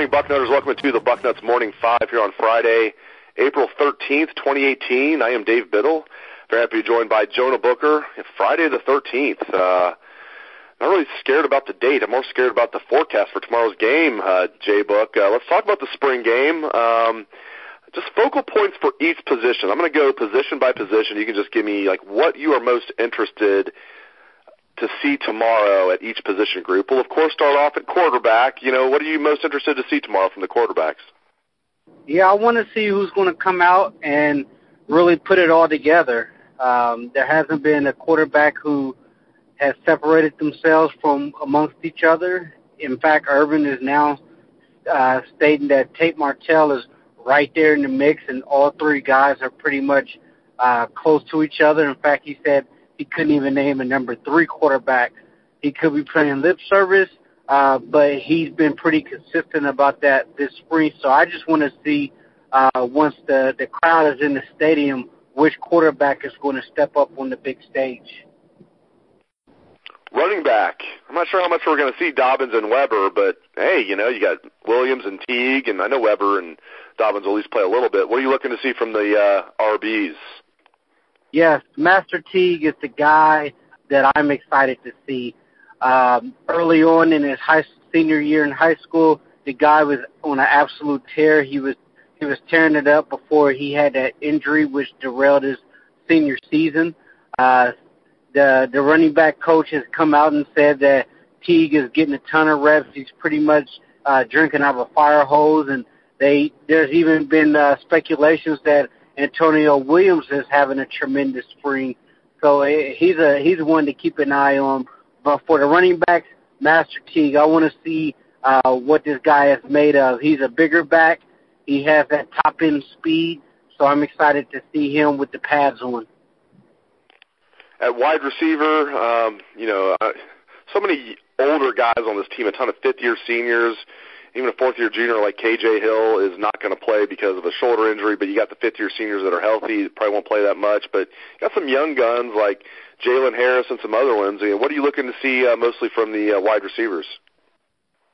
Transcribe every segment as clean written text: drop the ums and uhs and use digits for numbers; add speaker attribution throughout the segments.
Speaker 1: morning, Bucknutters. Welcome to the Bucknuts Morning 5 here on Friday, April 13th, 2018. I am Dave Biddle. Very happy to be joined by Jonah Booker. Friday the 13th. Not really scared about the date. I'm more scared about the forecast for tomorrow's game, J-Book. Let's talk about the spring game. Just focal points for each position. I'm going to go position by position. You can just give me like what you are most interested to see tomorrow at each position group. We'll, of course, start off at quarterback. What are you most interested to see tomorrow from the quarterbacks?
Speaker 2: Yeah, I want to see who's going to come out and really put it all together. There hasn't been a quarterback who has separated themselves from amongst each other. In fact, Urban is now stating that Tate Martell is right there in the mix, and all three guys are pretty much close to each other. In fact, he said he couldn't even name a number 3 quarterback. He could be playing lip service, but he's been pretty consistent about that this spring. So I just want to see, once the crowd is in the stadium, which quarterback is going to step up on the big stage.
Speaker 1: Running back. I'm not sure how much we're going to see Dobbins and Weber, but, hey, you got Williams and Teague, and I know Weber and Dobbins will at least play a little bit. What are you looking to see from the RBs?
Speaker 2: Yes, Master Teague is the guy that I'm excited to see. Early on in his senior year in high school, the guy was on an absolute tear. He was tearing it up before he had that injury, which derailed his senior season. The running back coach has come out and said that Teague is getting a ton of reps. He's pretty much drinking out of a fire hose, and there's even been speculations that Antonio Williams is having a tremendous spring. So he's one to keep an eye on. But for the running backs, Master Teague, I want to see what this guy is made of. He's a bigger back. He has that top-end speed, so I'm excited to see him with the pads on.
Speaker 1: At wide receiver, so many older guys on this team, a ton of fifth-year seniors. Even a fourth-year junior like K.J. Hill is not going to play because of a shoulder injury, but you got the fifth-year seniors that are healthy, probably won't play that much. But you got some young guns like Jalen Harris and some other ones. What are you looking to see mostly from the wide receivers?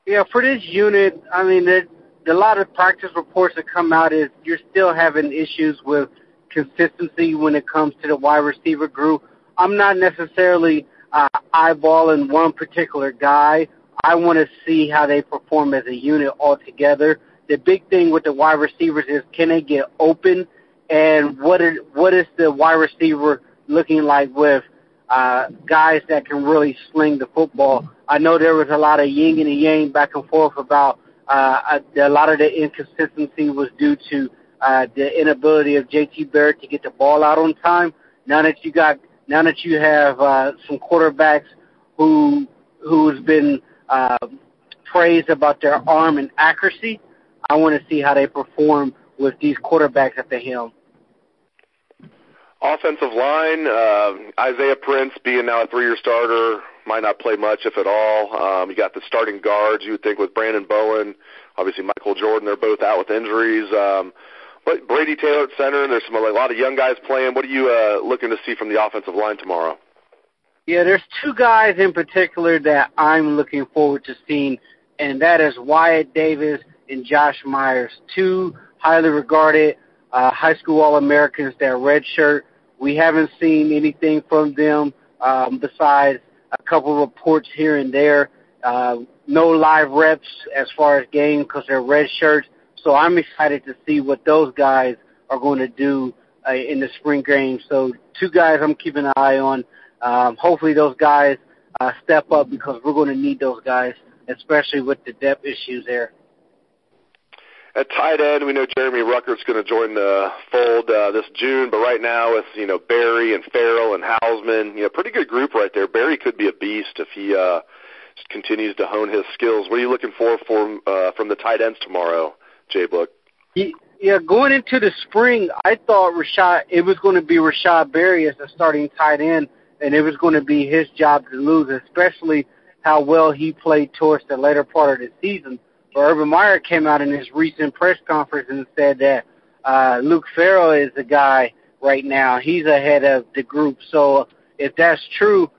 Speaker 2: Yeah, for this unit, I mean, a lot of practice reports that come out is you're still having issues with consistency when it comes to the wide receiver group. I'm not necessarily eyeballing one particular guy. I want to see how they perform as a unit altogether. The big thing with the wide receivers is can they get open, and what is the wide receiver looking like with guys that can really sling the football. I know there was a lot of yin and yang back and forth about a lot of the inconsistency was due to the inability of J.T. Barrett to get the ball out on time. Now that you have some quarterbacks who's been praised about their arm and accuracy, I want to see how they perform with these quarterbacks at the helm.
Speaker 1: Offensive line, Isaiah Prince being now a 3-year starter, might not play much, if at all. You got the starting guards, you would think, with Brandon Bowen, obviously Michael Jordan. They're both out with injuries. But Brady Taylor at center, and there's a lot of young guys playing. What are you looking to see from the offensive line tomorrow?
Speaker 2: Yeah, there's 2 guys in particular that I'm looking forward to seeing, and that is Wyatt Davis and Josh Myers, 2 highly regarded high school All-Americans that redshirt. We haven't seen anything from them besides a couple reports here and there. No live reps as far as game because they're redshirts. So I'm excited to see what those guys are going to do in the spring game. So 2 guys I'm keeping an eye on. Hopefully those guys step up because we're going to need those guys, especially with the depth issues there.
Speaker 1: At tight end, we know Jeremy Ruckert's going to join the fold this June, but right now with, Barry and Farrell and Hausman, pretty good group right there. Barry could be a beast if he just continues to hone his skills. What are you looking for from the tight ends tomorrow, J-Book?
Speaker 2: Yeah, going into the spring, I thought it was going to be Rashad Berry as the starting tight end, and it was going to be his job to lose, especially how well he played towards the later part of the season. But Urban Meyer came out in his recent press conference and said that Luke Farrell is the guy right now. He's ahead of the group. So if that's true,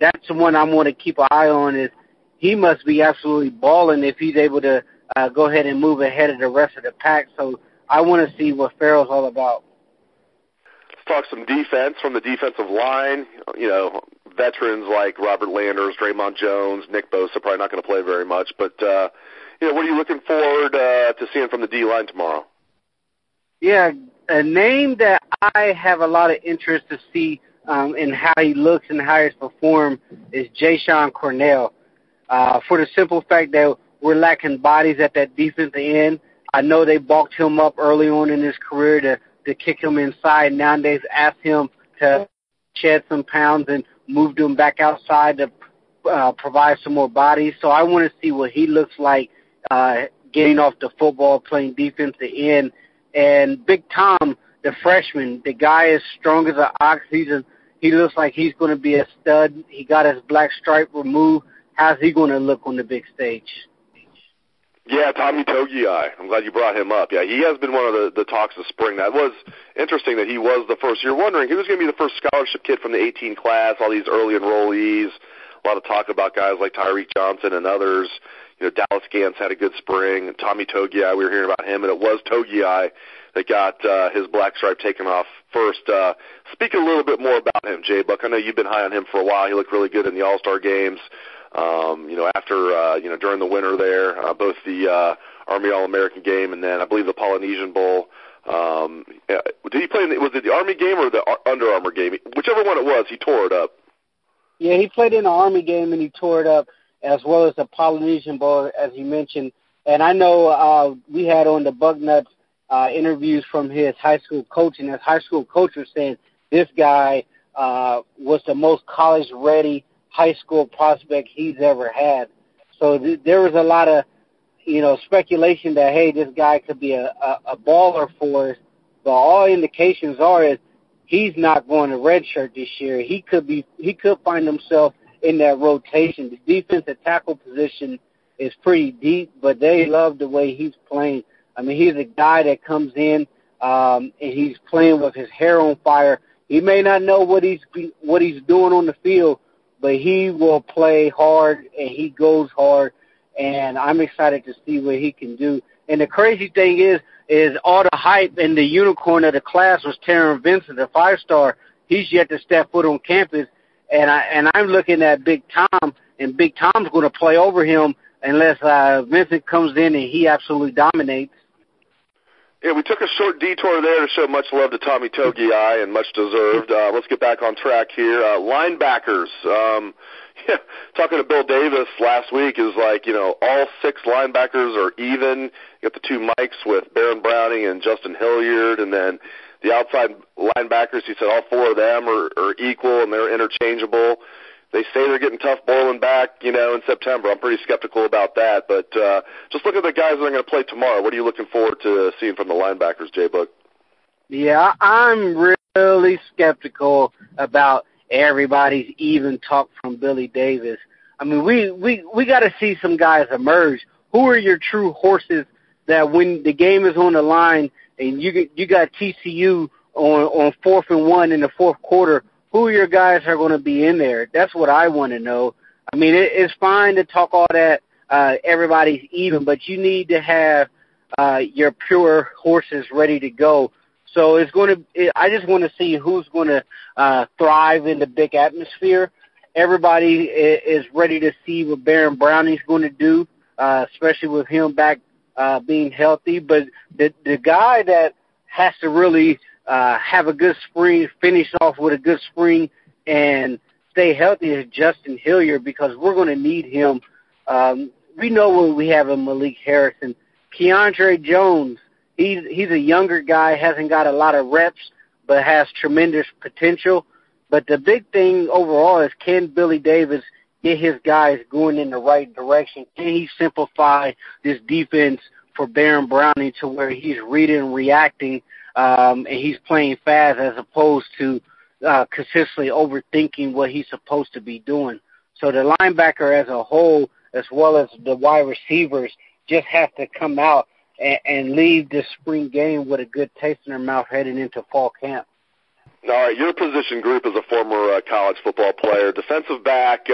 Speaker 2: that's the one I'm going to keep an eye on. Is he must be absolutely balling if he's able to go ahead and move ahead of the rest of the pack. So I want to see what Farrell's all about.
Speaker 1: Let's talk some defense from the defensive line. You know, veterans like Robert Landers, Draymond Jones, Nick Bosa probably not going to play very much. But, you know, what are you looking forward to seeing from the D-line tomorrow?
Speaker 2: Yeah, a name that I have a lot of interest to see in how he looks and how he's performed is Jayshon Cornell. For the simple fact that we're lacking bodies at that defensive end. I know they bulked him up early on in his career to kick him inside. Now they've asked him to shed some pounds and moved him back outside to provide some more bodies. So I want to see what he looks like getting off the football, playing defensive end. And Big Tom, the freshman, the guy is strong as an ox. He looks like he's going to be a stud. He got his black stripe removed. How's he going to look on the big stage?
Speaker 1: Yeah, Tommy Togi. I'm glad you brought him up. Yeah, he has been one of the talks of spring. That was interesting that he was the first. You're wondering who was going to be the first scholarship kid from the 18 class, all these early enrollees. A lot of talk about guys like Tyreek Johnson and others. You know, Dallas Gantz had a good spring. And Tommy Togi, we were hearing about him, and it was Togi that got his black stripe taken off first. Speak a little bit more about him, J-Buck. I know you've been high on him for a while. He looked really good in the All-Star games. You know, after, you know, during the winter there, both the Army All-American game and then I believe the Polynesian Bowl. Did he play was it the Army game or the Under Armour game? Whichever one it was, he tore it up.
Speaker 2: Yeah, he played in the Army game and he tore it up, as well as the Polynesian Bowl, as you mentioned. And I know we had on the Bucknuts interviews from his high school coach, and his high school coach was saying this guy was the most college-ready high school prospect he's ever had. So there was a lot of, you know, speculation that, hey, this guy could be a baller for us. But all indications are is he's not going to redshirt this year. He could find himself in that rotation. The defensive tackle position is pretty deep, but they love the way he's playing. I mean, he's a guy that comes in and he's playing with his hair on fire. He may not know what he's doing on the field, but he will play hard and he goes hard, and I'm excited to see what he can do. And the crazy thing is all the hype and the unicorn of the class was Taron Vincent, the 5-star. He's yet to step foot on campus, and I'm looking at Big Tom, and Big Tom's going to play over him unless Vincent comes in and he absolutely dominates.
Speaker 1: Yeah, we took a short detour there to show much love to Tommy Togi, and much deserved. Let's get back on track here. Linebackers. Yeah, talking to Bill Davis last week is like, you know, all 6 linebackers are even. You got the 2 Mikes with Baron Browning and Justin Hilliard, and then the outside linebackers, he said all 4 of them are equal and they're interchangeable. They say they're getting tough Borland back, you know, in September. I'm pretty skeptical about that. But just look at the guys that are going to play tomorrow. What are you looking forward to seeing from the linebackers, J-Book?
Speaker 2: Yeah, I'm really skeptical about everybody's even talk from Billy Davis. I mean, we got to see some guys emerge. Who are your true horses that when the game is on the line and you got TCU on 4th and 1 in the fourth quarter, who are your guys are going to be in there? That's what I want to know. I mean, it's fine to talk all that, everybody's even, but you need to have your pure horses ready to go. So I just want to see who's going to thrive in the big atmosphere. Everybody is ready to see what Baron Browning's going to do, especially with him back being healthy. But the guy that has to really have a good spring, finish off with a good spring, and stay healthy is Justin Hilliard, because we're going to need him. We know what we have in Malik Harrison. Keandre Jones, he's a younger guy, hasn't got a lot of reps, but has tremendous potential. But the big thing overall is, can Billy Davis get his guys going in the right direction? Can he simplify this defense for Baron Browning to where he's reading and reacting, and he's playing fast as opposed to consistently overthinking what he's supposed to be doing? So the linebacker as a whole, as well as the wide receivers, just have to come out and leave this spring game with a good taste in their mouth heading into fall camp.
Speaker 1: All right, your position group is a former college football player, defensive back,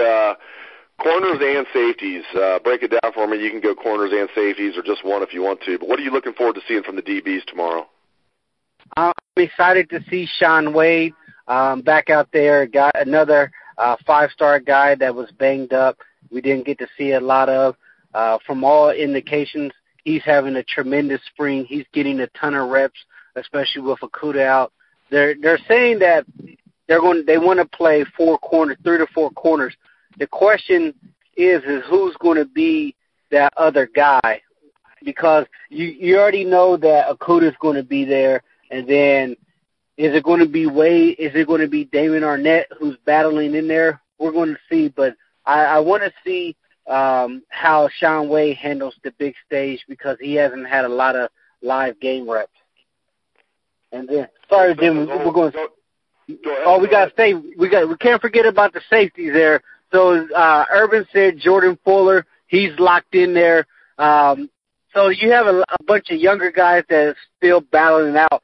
Speaker 1: Corners and safeties. Break it down for me. You can go corners and safeties or just one if you want to. But what are you looking forward to seeing from the DBs tomorrow?
Speaker 2: I'm excited to see Shaun Wade back out there. Got another five-star guy that was banged up. We didn't get to see a lot of. From all indications, he's having a tremendous spring. He's getting a ton of reps, especially with Okudah out. They're saying that they want to play 3 to 4 corners. The question is who's going to be that other guy? Because you already know that Okudah is going to be there, and then is it going to be Wade? Is it going to be Damon Arnett who's battling in there? We're going to see, but I want to see how Shaun Wade handles the big stage because he hasn't had a lot of live game reps. And then, sorry, Jim, we're going. Oh, we got to say we can't forget about the safeties there. So Urban said Jordan Fuller, he's locked in there. So you have a bunch of younger guys that are still battling out.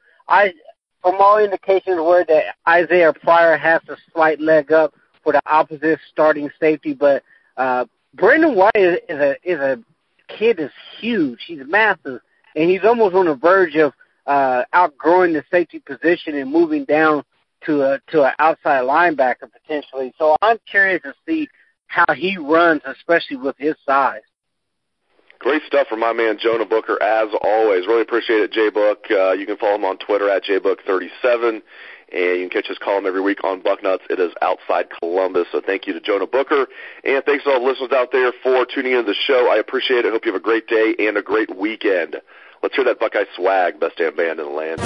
Speaker 2: From all indications, were that Isaiah Pryor has a slight leg up for the opposite starting safety, but Brendan White is a kid that's huge. He's massive, and he's almost on the verge of outgrowing the safety position and moving down to an outside linebacker potentially. So I'm curious to see how he runs, especially with his size.
Speaker 1: Great stuff from my man Jonah Booker, as always. Really appreciate it, J-Book. You can follow him on Twitter at JBook37, and you can catch his column every week on Bucknuts. It is Outside Columbus, so thank you to Jonah Booker. And thanks to all the listeners out there for tuning into the show. I appreciate it. Hope you have a great day and a great weekend. Let's hear that Buckeye swag, best damn band in the land.